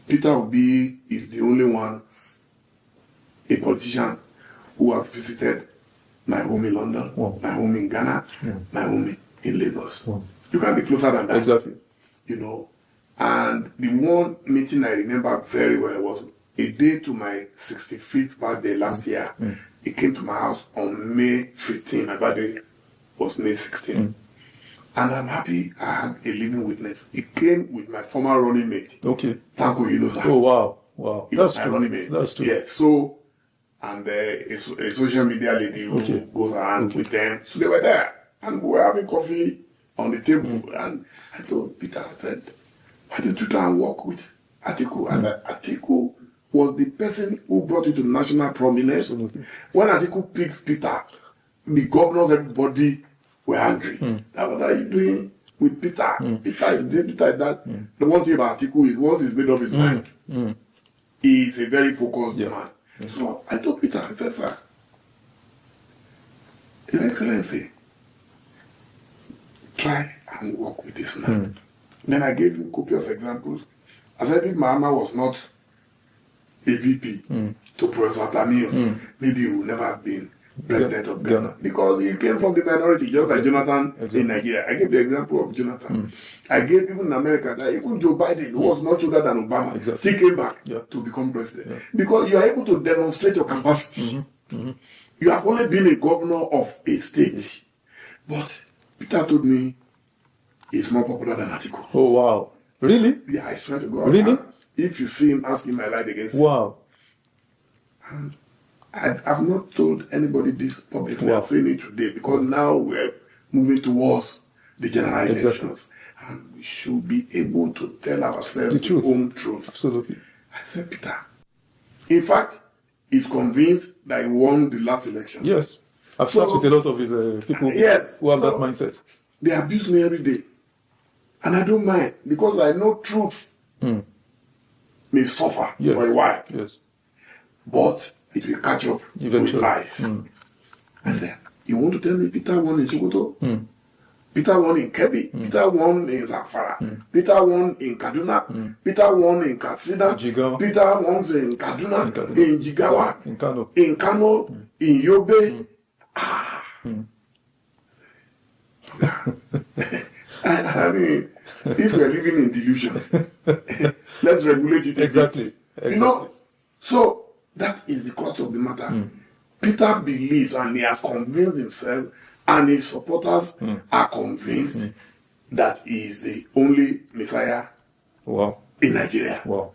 Peter Obi is the only one, a politician, who has visited my home in London, my home in Ghana, my home in Lagos. You can't be closer than that. Exactly. You know. And the one meeting I remember very well was a day to my 65th birthday last year. He came to my house on May 15. My birthday was May 16. And I'm happy I had a living witness. He came with my former running mate. Okay. Tanko Iloza. Oh, wow. Wow. He That's was my true. running mate. That's true. Yeah, so, and a social media lady who goes around with them. So they were there. And we were having coffee on the table. And I told Peter, I said, why don't you try and work with Atiku? I said, Atiku was the person who brought it to national prominence. Absolutely. When Atiku picked Peter, the governors, everybody were angry. That was how you doing with Peter. Peter is this, Peter is that. The one thing about Atiku is once he's made up his mind, he is a very focused man. So I told Peter, I said, sir, His Excellency, try and work with this man. Then I gave him copious examples. I said, if Mahama was not a VP to Professor Tamils, maybe he would never have been president of Ghana. Because he came from the minority, just like Jonathan in Nigeria. I gave the example of Jonathan. I gave even in America that even Joe Biden, who was much older than Obama, still came back to become president. Because you are able to demonstrate your capacity. You have only been a governor of a state. But Peter told me he's more popular than Atiku. Oh, wow. Really? Yeah, I swear to God. Really? If you see him, ask him I lied against him. Wow. And I've not told anybody this publicly. I'm saying it today because now we're moving towards the general elections. And we should be able to tell ourselves the own truth. Absolutely. I said, Peter. In fact, he's convinced that he won the last election. Yes. I've sat with a lot of his people who have that mindset. They abuse me every day. And I don't mind because I know truth may suffer for a while. Yes. But it will catch up eventually with lies. I said, you want to tell me Peter won in Sokoto? Peter won in Kebbi? Peter won in Zamfara? Peter won in Kaduna? Peter won in Katsina? Jigawa. Peter won in Kaduna? In Jigawa? In Kano? In Kano? In Yobe? I mean, if we're living in delusion, let's regulate it. Exactly. You know, so that is the crux of the matter. Peter believes and he has convinced himself and his supporters are convinced that he is the only Messiah in Nigeria. Wow.